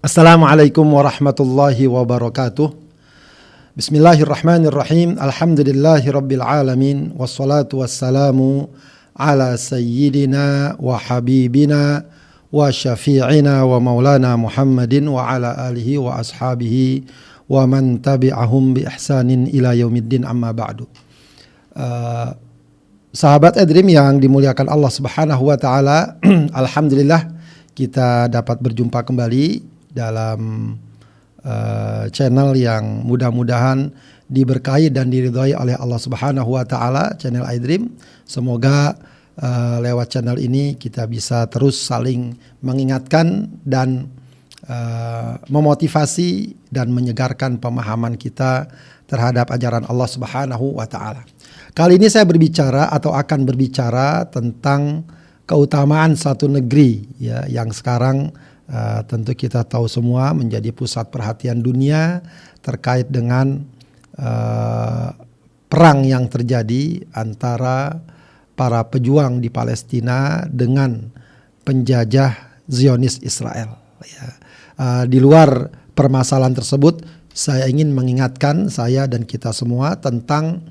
Assalamualaikum warahmatullahi wabarakatuh. Bismillahirrahmanirrahim. Alhamdulillahi rabbil alamin. Wassalatu wassalamu ala sayyidina wa habibina wa syafi'ina wa maulana Muhammadin wa ala alihi wa ashabihi wa man tabi'ahum bi ihsanin ila yaumiddin, amma ba'du. Sahabat Edream yang dimuliakan Allah Subhanahu wa taala, alhamdulillah kita dapat berjumpa kembali dalam channel yang mudah-mudahan diberkahi dan diridhai oleh Allah Subhanahu wa taala, channel iDream. Semoga lewat channel ini kita bisa terus saling mengingatkan dan memotivasi dan menyegarkan pemahaman kita terhadap ajaran Allah Subhanahu wa taala. Kali ini saya berbicara atau akan berbicara tentang keutamaan satu negeri ya, yang sekarang tentu kita tahu semua menjadi pusat perhatian dunia terkait dengan perang yang terjadi antara para pejuang di Palestina dengan penjajah Zionis Israel. Ya. Di luar permasalahan tersebut, saya ingin mengingatkan saya dan kita semua tentang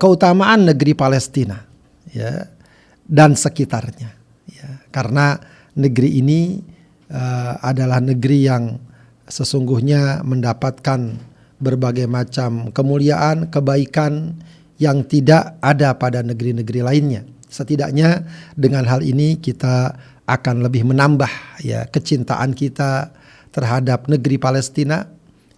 keutamaan negeri Palestina ya, dan sekitarnya. Ya. Karena negeri ini adalah negeri yang sesungguhnya mendapatkan berbagai macam kemuliaan, kebaikan yang tidak ada pada negeri-negeri lainnya. Setidaknya dengan hal ini kita akan lebih menambah ya kecintaan kita terhadap negeri Palestina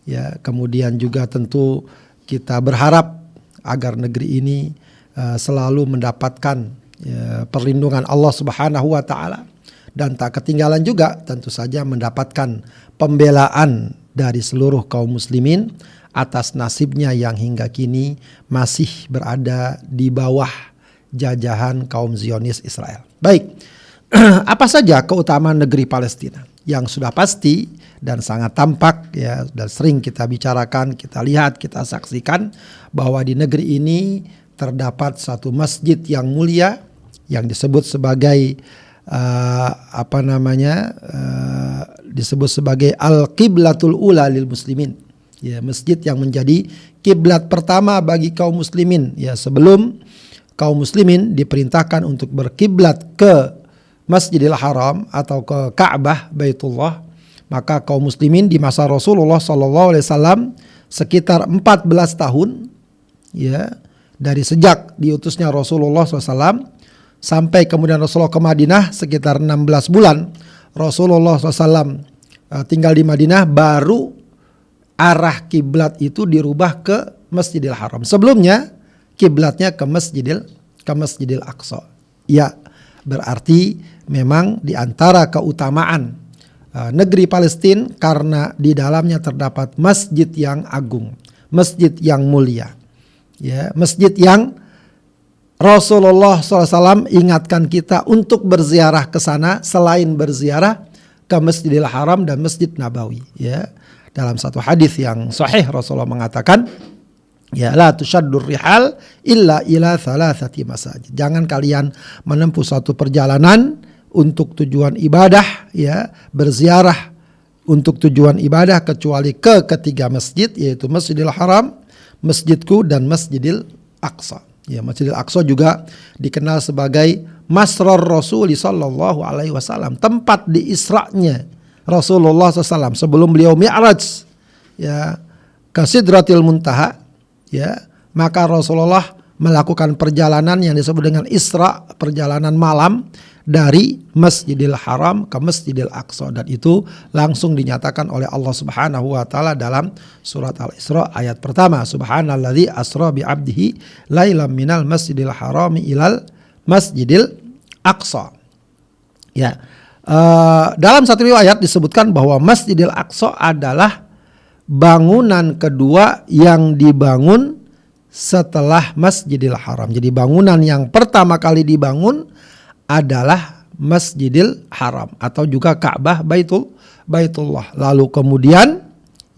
ya. Kemudian juga tentu kita berharap agar negeri ini selalu mendapatkan ya, perlindungan Allah Subhanahu wa taala. Dan tak ketinggalan juga tentu saja mendapatkan pembelaan dari seluruh kaum muslimin atas nasibnya yang hingga kini masih berada di bawah jajahan kaum Zionis Israel. Baik, apa saja keutamaan negeri Palestina? Yang sudah pasti dan sangat tampak ya, dan sering kita bicarakan, kita lihat, kita saksikan bahwa di negeri ini terdapat satu masjid yang mulia yang disebut sebagai disebut sebagai Al-Qiblatul Ula lil Muslimin. Ya, masjid yang menjadi kiblat pertama bagi kaum muslimin. Ya, sebelum kaum muslimin diperintahkan untuk berkiblat ke Masjidil Haram atau ke Ka'bah Baitullah, maka kaum muslimin di masa Rasulullah SAW sekitar 14 tahun ya, dari sejak diutusnya Rasulullah SAW sampai kemudian Rasulullah ke Madinah sekitar 16 bulan Rasulullah SAW tinggal di Madinah, baru arah kiblat itu dirubah ke Masjidil Haram. Sebelumnya kiblatnya ke Masjidil Aqsa. Ya, berarti memang di antara keutamaan negeri Palestina karena di dalamnya terdapat masjid yang agung, masjid yang mulia. Ya, masjid yang Rasulullah SAW ingatkan kita untuk berziarah ke sana selain berziarah ke Masjidil Haram dan Masjid Nabawi. Ya, dalam satu hadis yang sahih Rasulullah mengatakan, ya la tushaddur rihal illa ila thalathati masajid. Jangan kalian menempuh suatu perjalanan untuk tujuan ibadah, ya, berziarah untuk tujuan ibadah kecuali ke ketiga masjid, yaitu Masjidil Haram, Masjidku dan Masjidil Aqsa. Ya, Masjidil Aqsa juga dikenal sebagai Masrar Rasul sallallahu alaihi wasallam, tempat di Isra'nya Rasulullah SAW sebelum beliau Mi'raj ya ke Sidratil Muntaha ya, maka Rasulullah melakukan perjalanan yang disebut dengan Isra, perjalanan malam dari Masjidil Haram ke Masjidil Aqsa, dan itu langsung dinyatakan oleh Allah Subhanahu wa taala dalam surat Al-Isra ayat pertama, subhanalladzi asra bi 'abdihi lailam minal masjidil harami ilal Masjidil Aqsa. Ya. Dalam satu riwayat disebutkan bahwa Masjidil Aqsa adalah bangunan kedua yang dibangun setelah Masjidil Haram. Jadi bangunan yang pertama kali dibangun adalah Masjidil Haram atau juga Ka'bah Baitullah. Lalu kemudian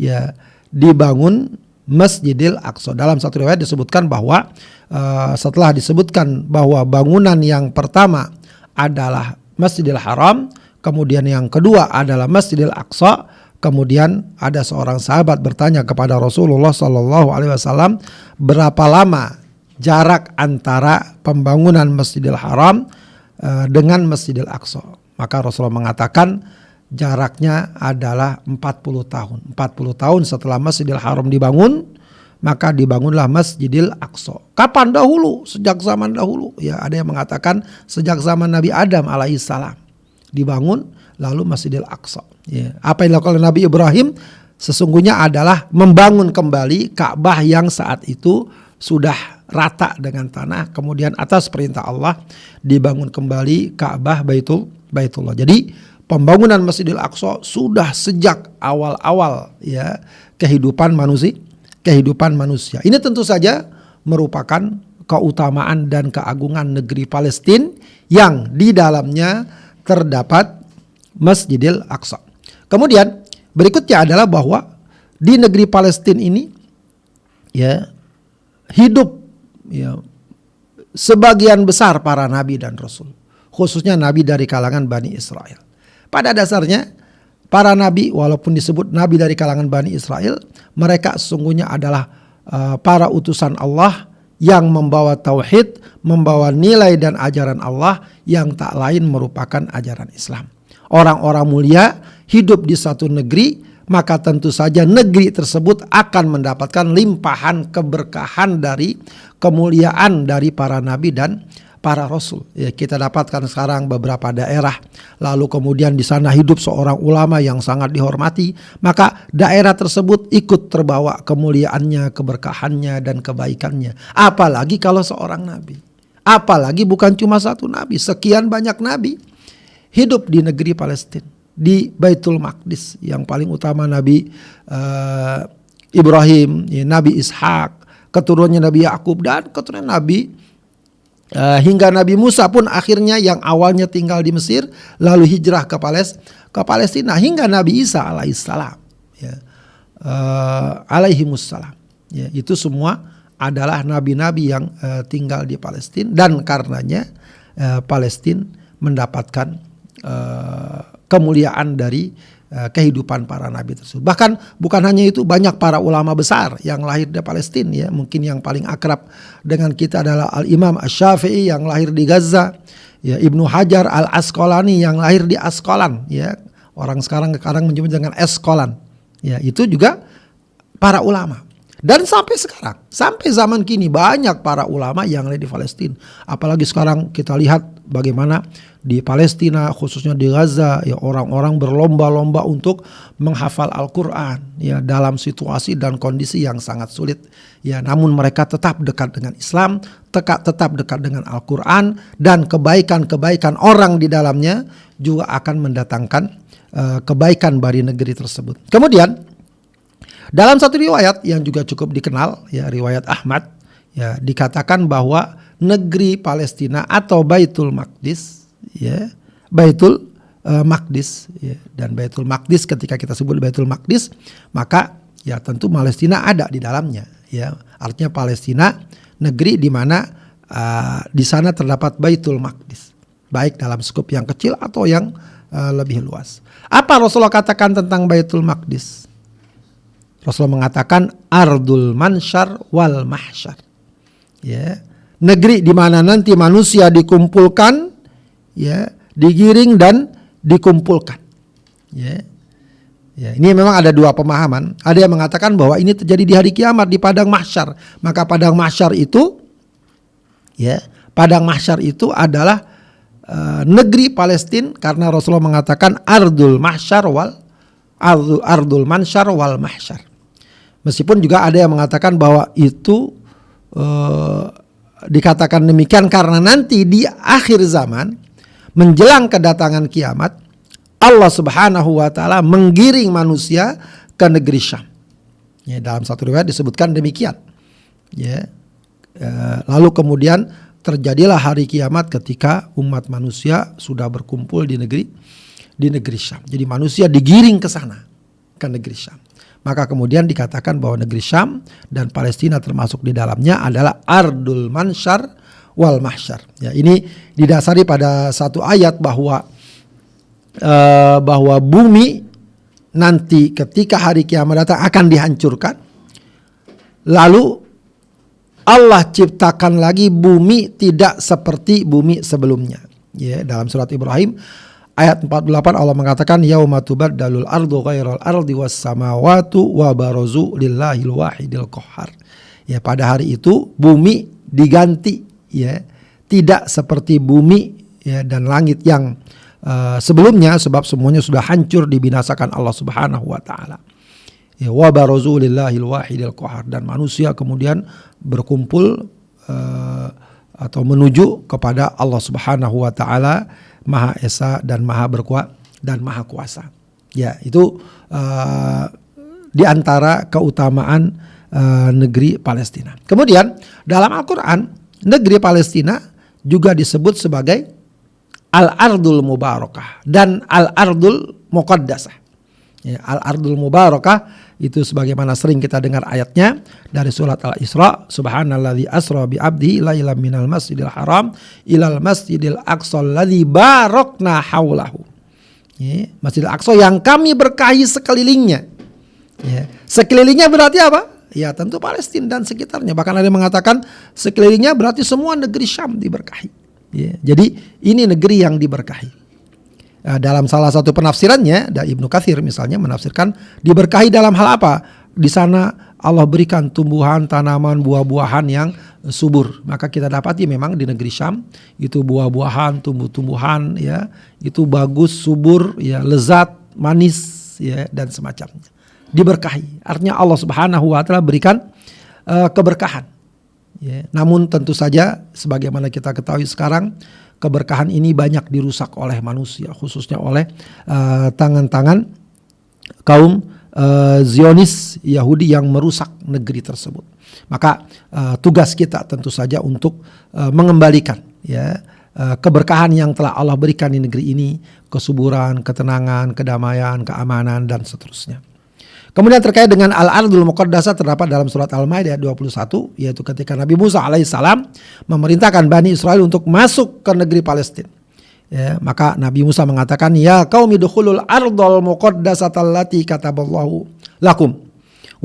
ya dibangun Masjidil Aqsa. Dalam satu riwayat disebutkan bahwa setelah disebutkan bahwa bangunan yang pertama adalah Masjidil Haram, kemudian yang kedua adalah Masjidil Aqsa. Kemudian ada seorang sahabat bertanya kepada Rasulullah SAW, berapa lama jarak antara pembangunan Masjidil Haram dengan Masjidil Aqsa? Maka Rasulullah mengatakan jaraknya adalah 40 tahun. 40 tahun setelah Masjidil Haram dibangun, maka dibangunlah Masjidil Aqsa. Kapan dahulu? Sejak zaman dahulu. Ya, ada yang mengatakan sejak zaman Nabi Adam alaihissalam dibangun, lalu Masjidil Aqsa. Ya. Apa yang dilakukan oleh Nabi Ibrahim sesungguhnya adalah membangun kembali Ka'bah yang saat itu sudah rata dengan tanah. Kemudian atas perintah Allah dibangun kembali Ka'bah Baitullah. Jadi pembangunan Masjidil Aqsa sudah sejak awal-awal ya kehidupan manusia. Ini tentu saja merupakan keutamaan dan keagungan negeri Palestina yang di dalamnya terdapat Masjidil Aqsa. Kemudian berikutnya adalah bahwa di negeri Palestina ini ya hidup ya sebagian besar para nabi dan rasul, khususnya nabi dari kalangan Bani Israel. Pada dasarnya para nabi, walaupun disebut nabi dari kalangan Bani Israel, mereka sesungguhnya adalah para utusan Allah yang membawa tauhid, membawa nilai dan ajaran Allah yang tak lain merupakan ajaran Islam. Orang-orang mulia hidup di satu negeri, maka tentu saja negeri tersebut akan mendapatkan limpahan keberkahan dari kemuliaan dari para nabi dan para rasul. Ya, kita dapatkan sekarang beberapa daerah, lalu kemudian di sana hidup seorang ulama yang sangat dihormati, maka daerah tersebut ikut terbawa kemuliaannya, keberkahannya dan kebaikannya. Apalagi kalau seorang nabi, apalagi bukan cuma satu nabi, sekian banyak nabi hidup di negeri Palestina, di Baitul Maqdis, yang paling utama Nabi Ibrahim, ya, Nabi Ishak, keturunannya Nabi Yakub dan keturunan Nabi hingga Nabi Musa pun akhirnya yang awalnya tinggal di Mesir lalu hijrah ke Palestina, hingga Nabi Isa alaihissalam, ya, alaihimussalam. Ya, itu semua adalah nabi-nabi yang tinggal di Palestina, dan karenanya Palestina mendapatkan kemuliaan dari kehidupan para nabi tersebut. Bahkan bukan hanya itu, banyak para ulama besar yang lahir di Palestina. Ya, mungkin yang paling akrab dengan kita adalah Al-Imam Asy-Syafi'i yang lahir di Gaza, ya, Ibnu Hajar Al-Asqalani yang lahir di Asqalan, ya, orang sekarang menyebut dengan Asqalan. Ya, itu juga para ulama. Dan sampai sekarang, sampai zaman kini banyak para ulama yang ada di Palestina. Apalagi sekarang kita lihat bagaimana di Palestina, khususnya di Gaza, ya, orang-orang berlomba-lomba untuk menghafal Al-Quran, ya, dalam situasi dan kondisi yang sangat sulit. Ya, namun mereka tetap dekat dengan Islam, tetap dekat dengan Al-Quran, dan kebaikan-kebaikan orang di dalamnya juga akan mendatangkan kebaikan bagi negeri tersebut. Kemudian dalam satu riwayat yang juga cukup dikenal, ya, riwayat Ahmad, ya, dikatakan bahwa negeri Palestina atau Baitul Maqdis, ya, Baitul Maqdis, ya, dan Baitul Maqdis, ketika kita sebut Baitul Maqdis, maka ya tentu Palestina ada di dalamnya, ya. Artinya Palestina negeri di mana di sana terdapat Baitul Maqdis, baik dalam skup yang kecil atau yang lebih luas. Apa Rasulullah katakan tentang Baitul Maqdis? Rasulullah mengatakan ardul mansyar wal mahsyar, ya, negeri di mana nanti manusia dikumpulkan, ya, digiring dan dikumpulkan, ya. Ya, ini memang ada dua pemahaman. Ada yang mengatakan bahwa ini terjadi di hari kiamat di padang mahsyar. Maka padang mahsyar itu, ya, padang mahsyar itu adalah negeri Palestina, karena Rasulullah mengatakan ardul mahsyar wal ardul mansyar wal mahsyar. Meskipun juga ada yang mengatakan bahwa itu dikatakan demikian karena nanti di akhir zaman menjelang kedatangan kiamat, Allah Subhanahu wa taala menggiring manusia ke negeri Syam. Ya, dalam satu riwayat disebutkan demikian. Ya. Lalu kemudian terjadilah hari kiamat ketika umat manusia sudah berkumpul di negeri Syam. Jadi manusia digiring ke sana, ke negeri Syam. Maka kemudian dikatakan bahwa negeri Syam dan Palestina termasuk di dalamnya adalah ardul mansyar wal mahsyar. Ya, ini didasari pada satu ayat bahwa bahwa bumi nanti ketika hari kiamat datang akan dihancurkan. Lalu Allah ciptakan lagi bumi tidak seperti bumi sebelumnya. Ya, dalam surat Ibrahim ayat 48 Allah mengatakan yauma tubaddalul ardu ghairal ardi was samawati wa barazu lillahil wahidil qahhar. Ya, pada hari itu bumi diganti, ya, tidak seperti bumi, ya, dan langit yang sebelumnya, sebab semuanya sudah hancur dibinasakan Allah Subhanahu wa taala. Ya, wa barazu lillahil wahidil qahhar, dan manusia kemudian berkumpul atau menuju kepada Allah Subhanahu wa taala Maha Esa dan Maha Berkuasa dan Maha Kuasa. Ya, itu di antara keutamaan negeri Palestina. Kemudian dalam Al-Qur'an negeri Palestina juga disebut sebagai Al-Ardul Mubarakah dan Al-Ardul Muqaddasah. Ya, Al-Ardul Mubarakah itu sebagaimana sering kita dengar ayatnya dari surat Al-Isra, subhanalladzi asra bi 'abdihi lailan minal masjidil haram ilal masjidil aqsa alladzi barakna haulahu. Ya, Masjidil Aqsa yang kami berkahi sekelilingnya. Ya, sekelilingnya berarti apa? Ya, tentu Palestina dan sekitarnya. Bahkan ada yang mengatakan sekelilingnya berarti semua negeri Syam diberkahi. Ya, jadi ini negeri yang diberkahi. Dalam salah satu penafsirannya, dari Ibnu Katsir misalnya menafsirkan diberkahi dalam hal apa? Di sana Allah berikan tumbuhan, tanaman, buah-buahan yang subur. Maka kita dapati memang di negeri Syam itu buah-buahan, tumbuh-tumbuhan, ya, itu bagus, subur, ya, lezat, manis, ya, dan semacamnya. Diberkahi. Artinya Allah Subhanahu wa taala berikan keberkahan. Ya. Namun tentu saja sebagaimana kita ketahui sekarang keberkahan ini banyak dirusak oleh manusia, khususnya oleh tangan-tangan kaum Zionis Yahudi yang merusak negeri tersebut. Maka tugas kita tentu saja untuk mengembalikan, ya, keberkahan yang telah Allah berikan di negeri ini, kesuburan, ketenangan, kedamaian, keamanan, dan seterusnya. Kemudian terkait dengan Al-Ardul Muqaddasah terdapat dalam surat Al-Maidah 21, yaitu ketika Nabi Musa alaihissalam memerintahkan Bani Israel untuk masuk ke negeri Palestina. Ya, maka Nabi Musa mengatakan, ya qaumi dukhulul ardal muqaddasata allati kataballahu lakum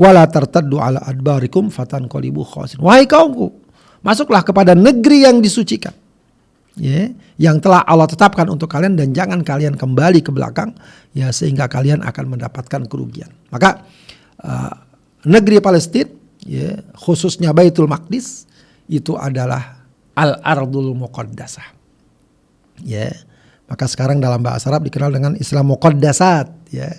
wala tartaddu ala adbarikum fatanqalibu khasirin. Wahai kaumku, masuklah kepada negeri yang disucikan, ya, yang telah Allah tetapkan untuk kalian, dan jangan kalian kembali ke belakang, ya, sehingga kalian akan mendapatkan kerugian. Maka negeri Palestina, ya, khususnya Baitul Maqdis itu adalah Al-Ardul Muqaddasah. Ya, maka sekarang dalam bahasa Arab dikenal dengan istilah Muqaddasat, ya,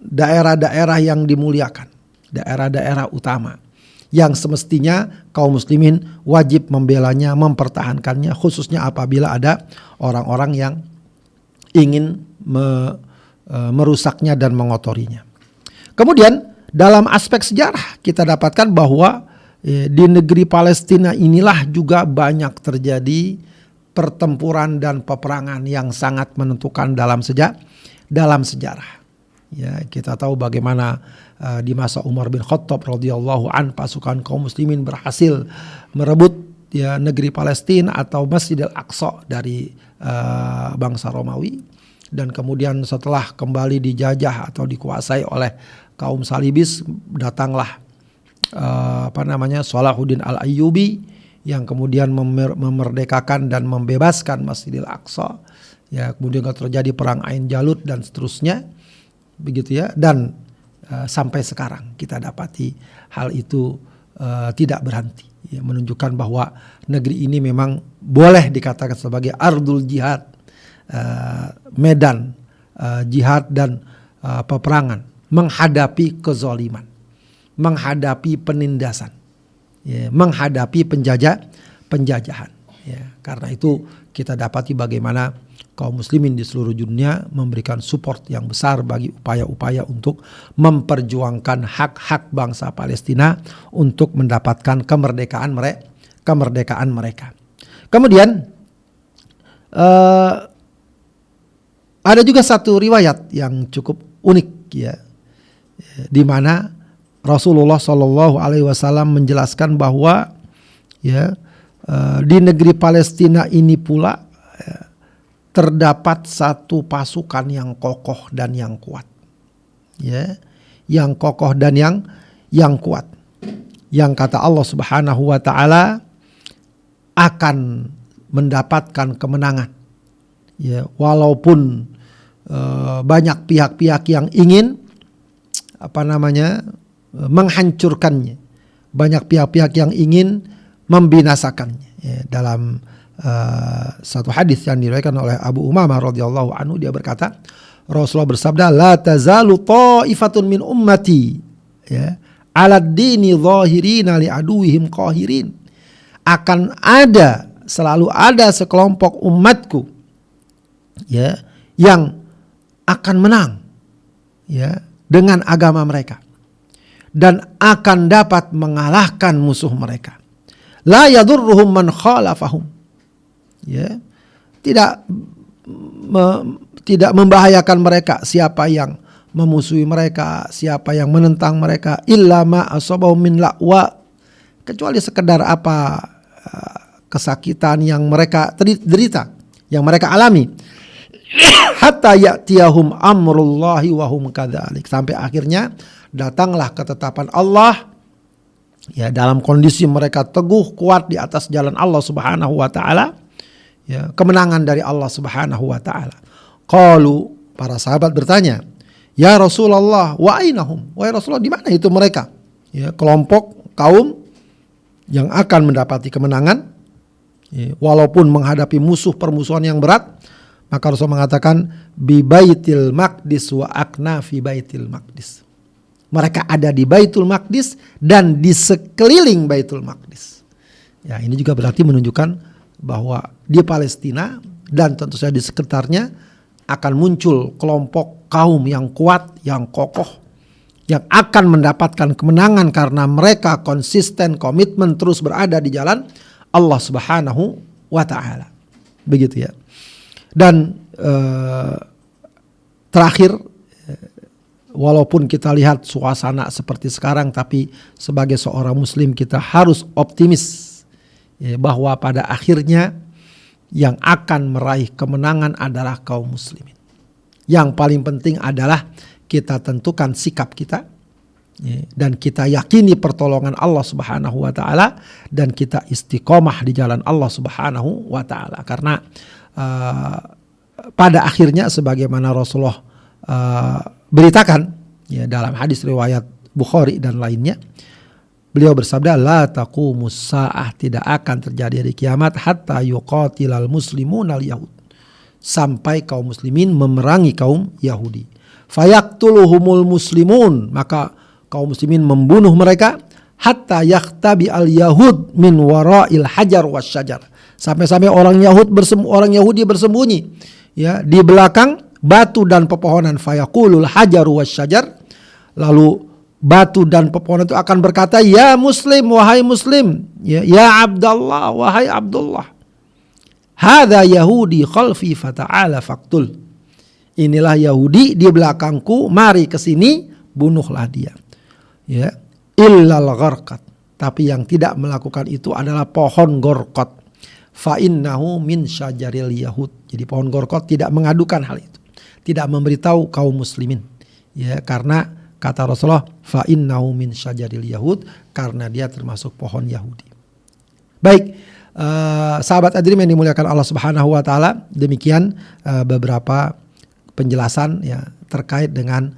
daerah-daerah yang dimuliakan, daerah-daerah utama yang semestinya kaum muslimin wajib membelanya, mempertahankannya, khususnya apabila ada orang-orang yang ingin merusaknya dan mengotorinya. Kemudian dalam aspek sejarah kita dapatkan bahwa di negeri Palestina inilah juga banyak terjadi pertempuran dan peperangan yang sangat menentukan dalam sejarah. Ya, kita tahu bagaimana di masa Umar bin Khattab radhiyallahu an pasukan kaum muslimin berhasil merebut, ya, negeri Palestina atau Masjidil Aqsa dari bangsa Romawi, dan kemudian setelah kembali dijajah atau dikuasai oleh kaum Salibis, datanglah Salahuddin Al-Ayyubi yang kemudian memerdekakan dan membebaskan Masjidil Aqsa. Ya, kemudian terjadi perang Ain Jalut dan seterusnya, begitu, ya, dan sampai sekarang kita dapati hal itu tidak berhenti, ya, menunjukkan bahwa negeri ini memang boleh dikatakan sebagai ardul jihad, medan jihad dan peperangan menghadapi kezaliman, menghadapi penindasan, ya, menghadapi penjajahan. Ya, karena itu kita dapati bagaimana kaum muslimin di seluruh dunia memberikan support yang besar bagi upaya-upaya untuk memperjuangkan hak-hak bangsa Palestina untuk mendapatkan kemerdekaan mereka. Kemudian ada juga satu riwayat yang cukup unik, ya, di mana Rasulullah SAW menjelaskan bahwa, ya, di negeri Palestina ini pula, ya, terdapat satu pasukan yang kokoh dan yang kuat. Ya, yang kokoh dan yang kuat. Yang kata Allah Subhanahu wa taala akan mendapatkan kemenangan. Ya, walaupun banyak pihak-pihak yang ingin menghancurkannya. Banyak pihak-pihak yang ingin membinasakannya. Ya, dalam satu hadis yang diriwayatkan oleh Abu Umamah radhiyallahu anhu, dia berkata, Rasulullah bersabda, la tazalu ta'ifatun min ummati, ya, 'ala ad-dini zahirina li aduwihim qahirin. Akan ada, selalu ada sekelompok umatku, ya, yang akan menang, ya, dengan agama mereka dan akan dapat mengalahkan musuh mereka. La yadurruhum man khalafahum. Ya, tidak membahayakan mereka siapa yang memusuhi mereka, siapa yang menentang mereka, illa ma asabahum min la'wa, kecuali sekedar kesakitan yang mereka derita, yang mereka alami, hatta ya'tiyahum amrullahi wa hum kadzalik, sampai akhirnya datanglah ketetapan Allah, ya, dalam kondisi mereka teguh kuat di atas jalan Allah Subhanahu wa taala, ya, kemenangan dari Allah Subhanahu wa taala. Qalu, para sahabat bertanya, ya Rasulullah, wa ainahum? Wahai Rasulullah, di mana itu mereka? Ya, kelompok kaum yang akan mendapati kemenangan, ya, walaupun menghadapi permusuhan yang berat. Maka Rasul mengatakan, bi baitil maqdis wa akna fi baitil maqdis. Mereka ada di Baitul Maqdis dan di sekeliling Baitul Maqdis. Ya, ini juga berarti menunjukkan bahwa di Palestina dan tentu saja di sekitarnya akan muncul kelompok kaum yang kuat, yang kokoh, yang akan mendapatkan kemenangan karena mereka konsisten, komitmen terus berada di jalan Allah Subhanahu wa taala. Begitu ya. Dan terakhir, walaupun kita lihat suasana seperti sekarang, tapi sebagai seorang muslim kita harus optimis, ya, bahwa pada akhirnya yang akan meraih kemenangan adalah kaum muslimin. Yang paling penting adalah kita tentukan sikap kita, ya, dan kita yakini pertolongan Allah Subhanahu wa taala, dan kita istiqomah di jalan Allah Subhanahu wa taala. Karena pada akhirnya sebagaimana Rasulullah beritakan, ya, dalam hadis riwayat Bukhari dan lainnya, beliau bersabda, la taqumus saah, tidak akan terjadi hari kiamat hatta yuqatilal muslimunal yahud, sampai kaum muslimin memerangi kaum Yahudi. Fayaktuluhumul muslimun, maka kaum muslimin membunuh mereka, hatta yaktabi al yahud min wara'il hajar wasyajar, sampai-sampai orang Yahudi bersembunyi, ya, di belakang batu dan pepohonan. Fayaqulul hajaru wasyajar, lalu batu dan pepohonan itu akan berkata, ya muslim, wahai muslim, ya Abdullah, wahai Abdullah, hadza yahudi khalfi fata'ala faqtul, inilah Yahudi di belakangku, mari ke sini, bunuhlah dia. Ya, illal gharqat, tapi yang tidak melakukan itu adalah pohon gorkot. Fa innahu min syajaril yahud. Jadi pohon gorkot tidak mengadukan hal itu, tidak memberitahu kaum muslimin, ya, karena kata Rasulullah, fa innahu min syajaril yahud, karena dia termasuk pohon Yahudi. Baik, sahabat Adrim yang dimuliakan Allah Subhanahu wa taala, demikian beberapa penjelasan, ya, terkait dengan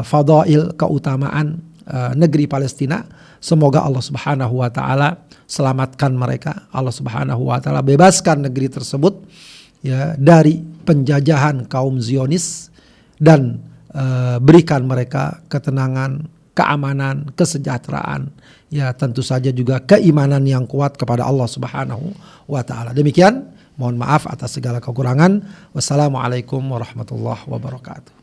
fadail, keutamaan negeri Palestina. Semoga Allah Subhanahu wa taala selamatkan mereka, Allah Subhanahu wa taala bebaskan negeri tersebut, ya, dari penjajahan kaum Zionis, dan berikan mereka ketenangan, keamanan, kesejahteraan, ya, tentu saja juga keimanan yang kuat kepada Allah Subhanahu wa taala. Demikian, mohon maaf atas segala kekurangan. Wassalamualaikum warahmatullahi wabarakatuh.